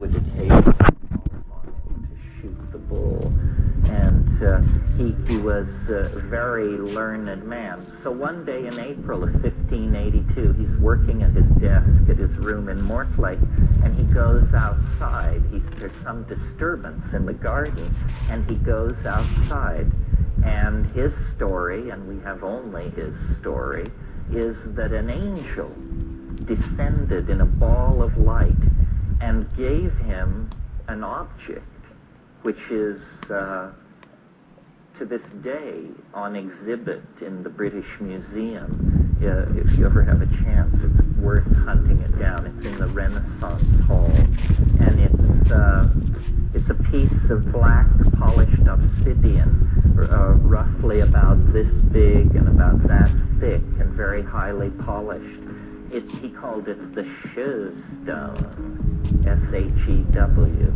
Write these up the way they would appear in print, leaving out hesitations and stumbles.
would occasionally call upon him to shoot the bull. And he was a very learned man. So one day in April of 1582, he's working at his desk at his room in Mortlake, and he goes outside. There's some disturbance in the garden, and he goes outside. And his story, and we have only his story, is that an angel descended in a ball of light and gave him an object, which is to this day on exhibit in the British Museum. If you ever have a chance, it's worth hunting it down. It's in the Renaissance Hall, and it's a piece of black polished obsidian, roughly about this big and about that thick and very highly polished. He called it the Shew Stone, S-H-E-W.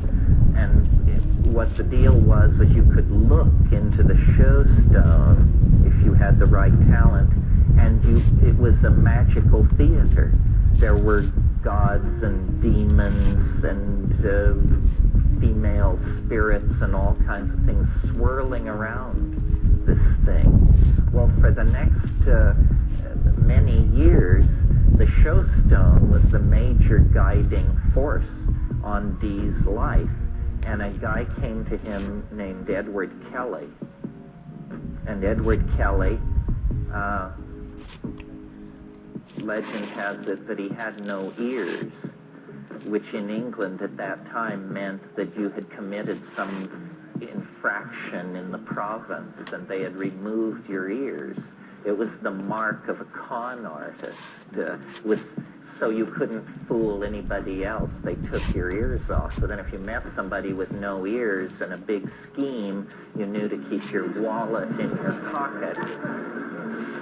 And what the deal was you could look into the Shew Stone if you had the right talent, and it was a magical theater. There were gods and demons and female spirits and all kinds of things swirling around this thing. Well, for the next many years, the Shew Stone was the major guiding force on Dee's life. And a guy came to him named Edward Kelly. And Edward Kelly, legend has it that he had no ears, which in England at that time meant that you had committed some infraction in the province and they had removed your ears. It was the mark of a con artist. So you couldn't fool anybody else. They took your ears off. So then if you met somebody with no ears and a big scheme, you knew to keep your wallet in your pocket.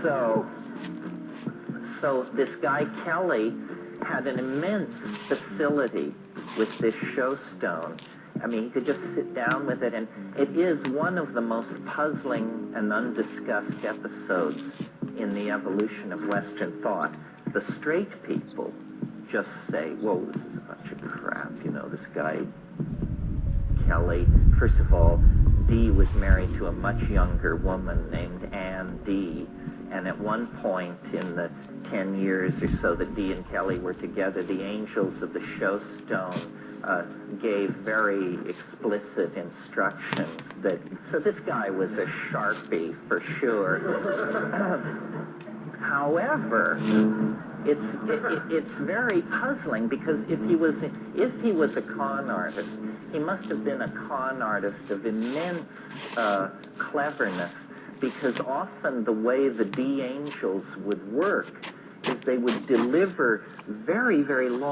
So this guy Kelly had an immense facility with this Shew Stone. I mean, he could just sit down with it, and it is one of the most puzzling and undiscussed episodes in the evolution of Western thought. The straight people just say, whoa, this is a bunch of crap, this guy Kelly. First of all, Dee was married to a much younger woman named Anne Dee, and at one point in the 10 years or so that Dee and Kelly were together, the angels of the Shew Stone gave very explicit instructions so this guy was a Sharpie for sure. However, it's very puzzling because if he was a con artist, he must have been a con artist of immense cleverness, because often the way the Dee angels would work is they would deliver very, very long